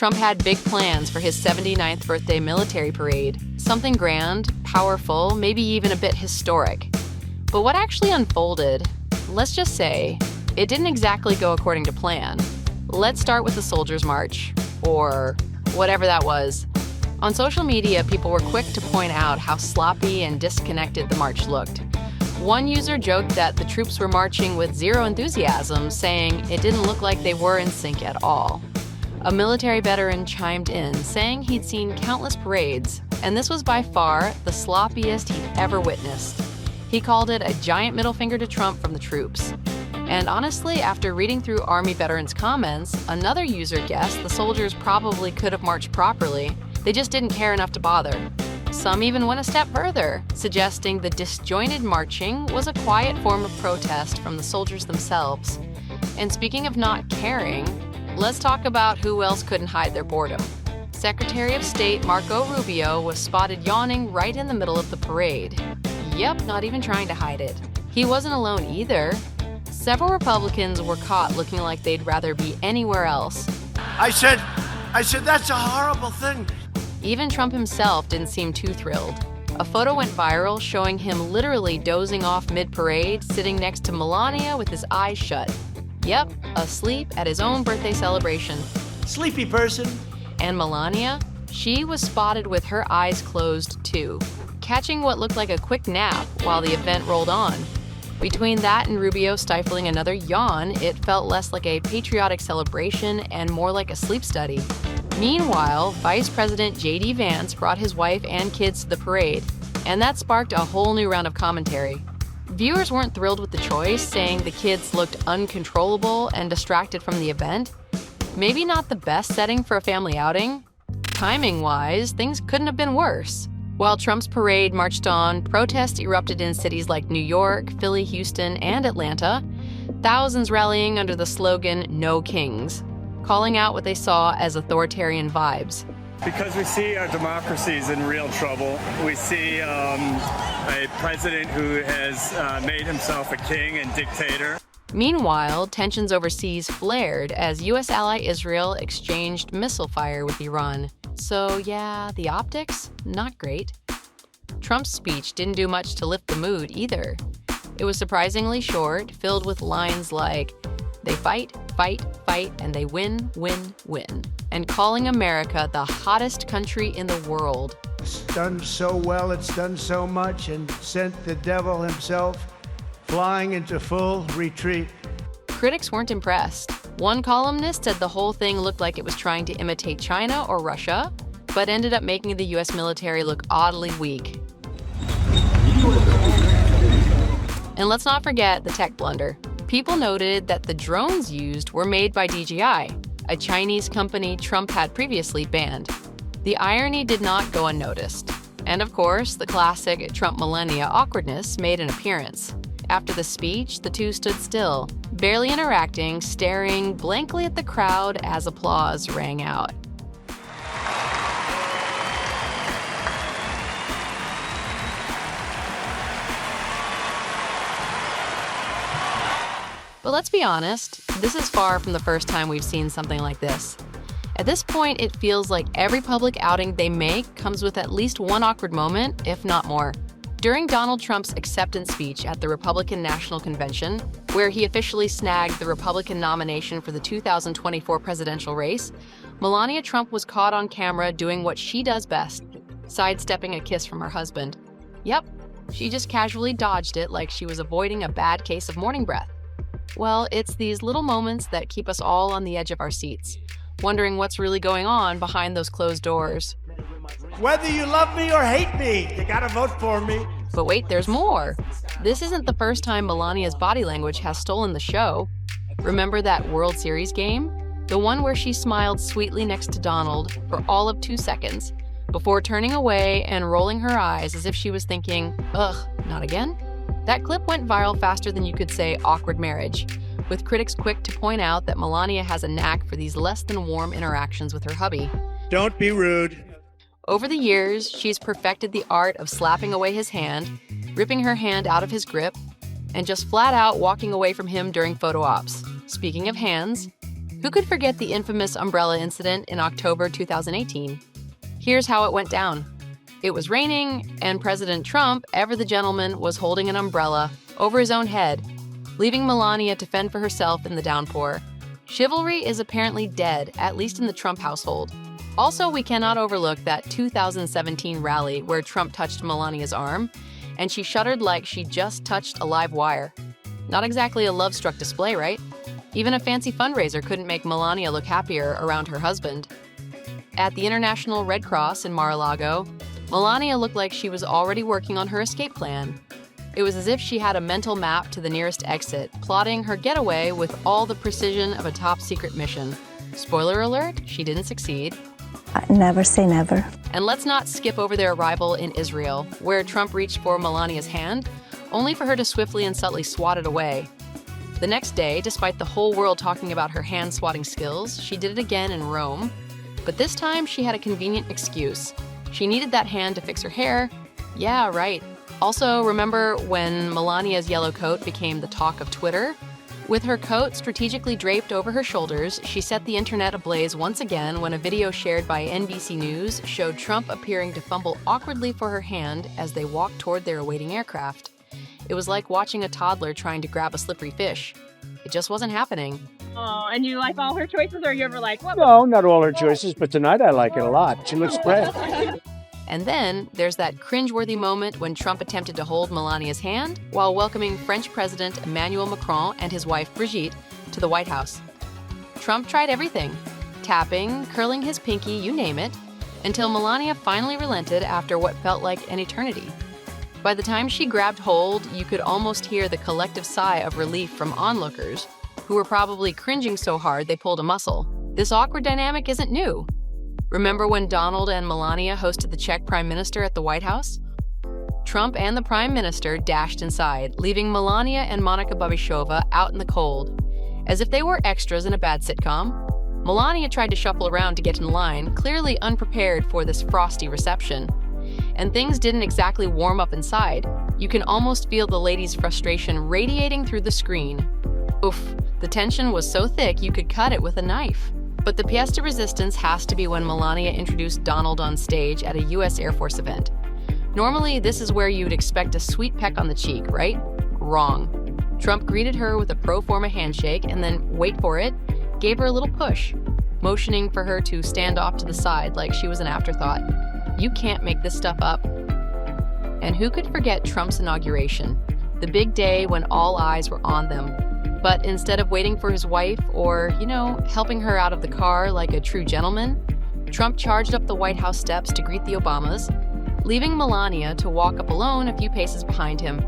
Trump had big plans for his 79th birthday military parade, something grand, powerful, maybe even a bit historic. But what actually unfolded, let's just say, it didn't exactly go according to plan. Let's start with the Soldiers' March, or whatever that was. On social media, people were quick to point out how sloppy and disconnected the march looked. One user joked that the troops were marching with zero enthusiasm, saying it didn't look like they were in sync at all. A military veteran chimed in, saying he'd seen countless parades, and this was by far the sloppiest he'd ever witnessed. He called it a giant middle finger to Trump from the troops. And honestly, after reading through Army veterans' comments, another user guessed the soldiers probably could have marched properly. They just didn't care enough to bother. Some even went a step further, suggesting the disjointed marching was a quiet form of protest from the soldiers themselves. And speaking of not caring, let's talk about who else couldn't hide their boredom. Secretary of State Marco Rubio was spotted yawning right in the middle of the parade. Yep, not even trying to hide it. He wasn't alone either. Several Republicans were caught looking like they'd rather be anywhere else. I said, that's a horrible thing. Even Trump himself didn't seem too thrilled. A photo went viral showing him literally dozing off mid-parade, sitting next to Melania with his eyes shut. Yep, asleep at his own birthday celebration. Sleepy person. And Melania? She was spotted with her eyes closed too, catching what looked like a quick nap while the event rolled on. Between that and Rubio stifling another yawn, it felt less like a patriotic celebration and more like a sleep study. Meanwhile, Vice President J.D. Vance brought his wife and kids to the parade, and that sparked a whole new round of commentary. Viewers weren't thrilled with the choice, saying the kids looked uncontrollable and distracted from the event. Maybe not the best setting for a family outing. Timing-wise, things couldn't have been worse. While Trump's parade marched on, protests erupted in cities like New York, Philly, Houston, and Atlanta, thousands rallying under the slogan, "No Kings," calling out what they saw as authoritarian vibes. Because we see our democracy is in real trouble. We see a president who has made himself a king and dictator. Meanwhile, tensions overseas flared as U.S. ally Israel exchanged missile fire with Iran. So yeah, the optics, not great. Trump's speech didn't do much to lift the mood either. It was surprisingly short, filled with lines like, "They fight, fight, fight, and they win, win, win," and calling America the hottest country in the world. It's done so well, it's done so much, and sent the devil himself flying into full retreat. Critics weren't impressed. One columnist said the whole thing looked like it was trying to imitate China or Russia, but ended up making the U.S. military look oddly weak. And let's not forget the tech blunder. People noted that the drones used were made by DJI, a Chinese company Trump had previously banned. The irony did not go unnoticed. And of course, the classic Trump-Melania awkwardness made an appearance. After the speech, the two stood still, barely interacting, staring blankly at the crowd as applause rang out. But let's be honest, this is far from the first time we've seen something like this. At this point, it feels like every public outing they make comes with at least one awkward moment, if not more. During Donald Trump's acceptance speech at the Republican National Convention, where he officially snagged the Republican nomination for the 2024 presidential race, Melania Trump was caught on camera doing what she does best, sidestepping a kiss from her husband. Yep, she just casually dodged it like she was avoiding a bad case of morning breath. Well, it's these little moments that keep us all on the edge of our seats, wondering what's really going on behind those closed doors. Whether you love me or hate me, you gotta vote for me. But wait, there's more. This isn't the first time Melania's body language has stolen the show. Remember that World Series game? The one where she smiled sweetly next to Donald for all of 2 seconds, before turning away and rolling her eyes as if she was thinking, ugh, not again? That clip went viral faster than you could say awkward marriage, with critics quick to point out that Melania has a knack for these less than warm interactions with her hubby. Don't be rude. Over the years, she's perfected the art of slapping away his hand, ripping her hand out of his grip, and just flat out walking away from him during photo ops. Speaking of hands, Who could forget the infamous umbrella incident in October 2018? Here's how it went down. It was raining, and President Trump, ever the gentleman, was holding an umbrella over his own head, leaving Melania to fend for herself in the downpour. Chivalry is apparently dead, at least in the Trump household. Also, we cannot overlook that 2017 rally where Trump touched Melania's arm, and she shuddered like she just touched a live wire. Not exactly a love-struck display, right? Even a fancy fundraiser couldn't make Melania look happier around her husband. At the International Red Cross in Mar-a-Lago, Melania looked like she was already working on her escape plan. It was as if she had a mental map to the nearest exit, plotting her getaway with all the precision of a top-secret mission. Spoiler alert, she didn't succeed. Never say never. And let's not skip over their arrival in Israel, where Trump reached for Melania's hand, only for her to swiftly and subtly swat it away. The next day, despite the whole world talking about her hand-swatting skills, she did it again in Rome. But this time, she had a convenient excuse. She needed that hand to fix her hair. Yeah, right. Also, remember when Melania's yellow coat became the talk of Twitter? With her coat strategically draped over her shoulders, she set the internet ablaze once again when a video shared by NBC News showed Trump appearing to fumble awkwardly for her hand as they walked toward their awaiting aircraft. It was like watching a toddler trying to grab a slippery fish. It just wasn't happening. Oh, and you like all her choices, or are you ever like, what? No, not all her choices, but tonight I like it a lot. She looks great. And then there's that cringeworthy moment when Trump attempted to hold Melania's hand while welcoming French President Emmanuel Macron and his wife Brigitte to the White House. Trump tried everything, tapping, curling his pinky, you name it, until Melania finally relented after what felt like an eternity. By the time she grabbed hold, you could almost hear the collective sigh of relief from onlookers, who were probably cringing so hard they pulled a muscle. This awkward dynamic isn't new. Remember when Donald and Melania hosted the Czech Prime Minister at the White House? Trump and the Prime Minister dashed inside, leaving Melania and Monica Babišová out in the cold. As if they were extras in a bad sitcom, Melania tried to shuffle around to get in line, clearly unprepared for this frosty reception. And things didn't exactly warm up inside. You can almost feel the lady's frustration radiating through the screen. Oof, the tension was so thick you could cut it with a knife. But the pièce de resistance has to be when Melania introduced Donald on stage at a U.S. Air Force event. Normally, this is where you'd expect a sweet peck on the cheek, right? Wrong. Trump greeted her with a pro forma handshake and then, wait for it, gave her a little push, motioning for her to stand off to the side like she was an afterthought. You can't make this stuff up. And who could forget Trump's inauguration, the big day when all eyes were on them? But instead of waiting for his wife or, helping her out of the car like a true gentleman, Trump charged up the White House steps to greet the Obamas, leaving Melania to walk up alone a few paces behind him.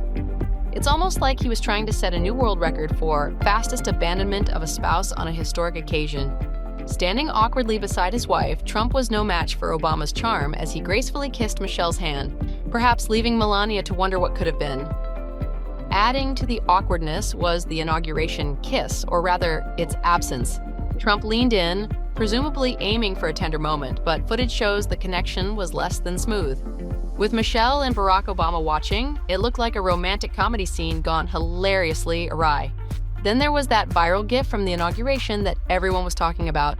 It's almost like he was trying to set a new world record for fastest abandonment of a spouse on a historic occasion. Standing awkwardly beside his wife, Trump was no match for Obama's charm as he gracefully kissed Michelle's hand, perhaps leaving Melania to wonder what could have been. Adding to the awkwardness was the inauguration kiss, or rather, its absence. Trump leaned in, presumably aiming for a tender moment, but footage shows the connection was less than smooth. With Michelle and Barack Obama watching, it looked like a romantic comedy scene gone hilariously awry. Then there was that viral gif from the inauguration that everyone was talking about.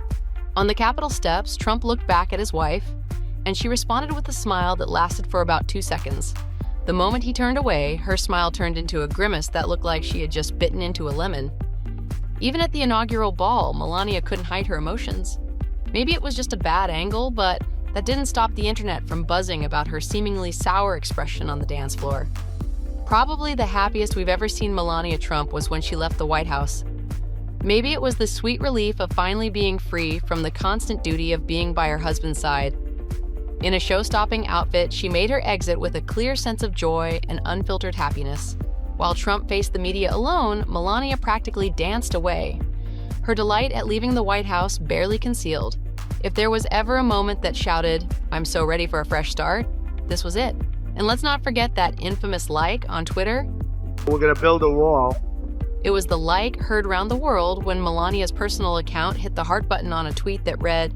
On the Capitol steps, Trump looked back at his wife, and she responded with a smile that lasted for about 2 seconds. The moment he turned away, her smile turned into a grimace that looked like she had just bitten into a lemon. Even at the inaugural ball, Melania couldn't hide her emotions. Maybe it was just a bad angle, but that didn't stop the internet from buzzing about her seemingly sour expression on the dance floor. Probably the happiest we've ever seen Melania Trump was when she left the White House. Maybe it was the sweet relief of finally being free from the constant duty of being by her husband's side. In a show-stopping outfit, she made her exit with a clear sense of joy and unfiltered happiness. While Trump faced the media alone, Melania practically danced away, her delight at leaving the White House barely concealed. If there was ever a moment that shouted, "I'm so ready for a fresh start," this was it. And let's not forget that infamous like on Twitter. We're going to build a wall. It was the like heard around the world when Melania's personal account hit the heart button on a tweet that read,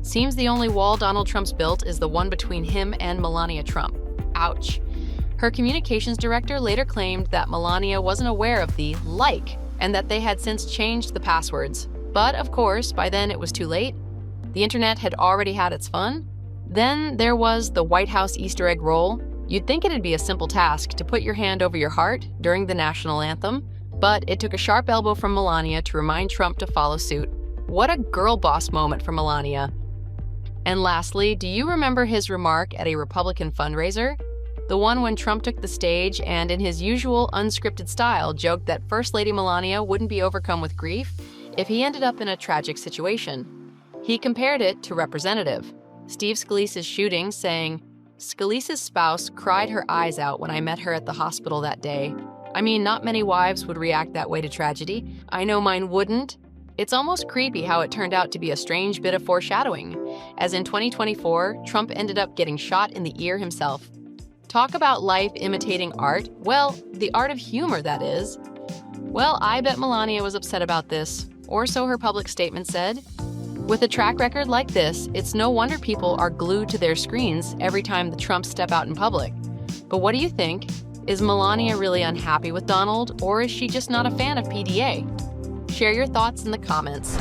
"Seems the only wall Donald Trump's built is the one between him and Melania Trump. Ouch." Her communications director later claimed that Melania wasn't aware of the like and that they had since changed the passwords. But of course, by then it was too late. The internet had already had its fun. Then there was the White House Easter egg roll. You'd think it'd be a simple task to put your hand over your heart during the national anthem, but it took a sharp elbow from Melania to remind Trump to follow suit. What a girl boss moment for Melania. And lastly, do you remember his remark at a Republican fundraiser? The one when Trump took the stage and, in his usual unscripted style, joked that First Lady Melania wouldn't be overcome with grief if he ended up in a tragic situation. He compared it to Representative Steve Scalise's shooting, saying, "Scalise's spouse cried her eyes out when I met her at the hospital that day. I mean, not many wives would react that way to tragedy. I know mine wouldn't." It's almost creepy how it turned out to be a strange bit of foreshadowing, as in 2024, Trump ended up getting shot in the ear himself. Talk about life imitating art. Well, the art of humor, that is. Well, I bet Melania was upset about this, or so her public statement said. With a track record like this, it's no wonder people are glued to their screens every time the Trumps step out in public. But what do you think? Is Melania really unhappy with Donald, or is she just not a fan of PDA? Share your thoughts in the comments.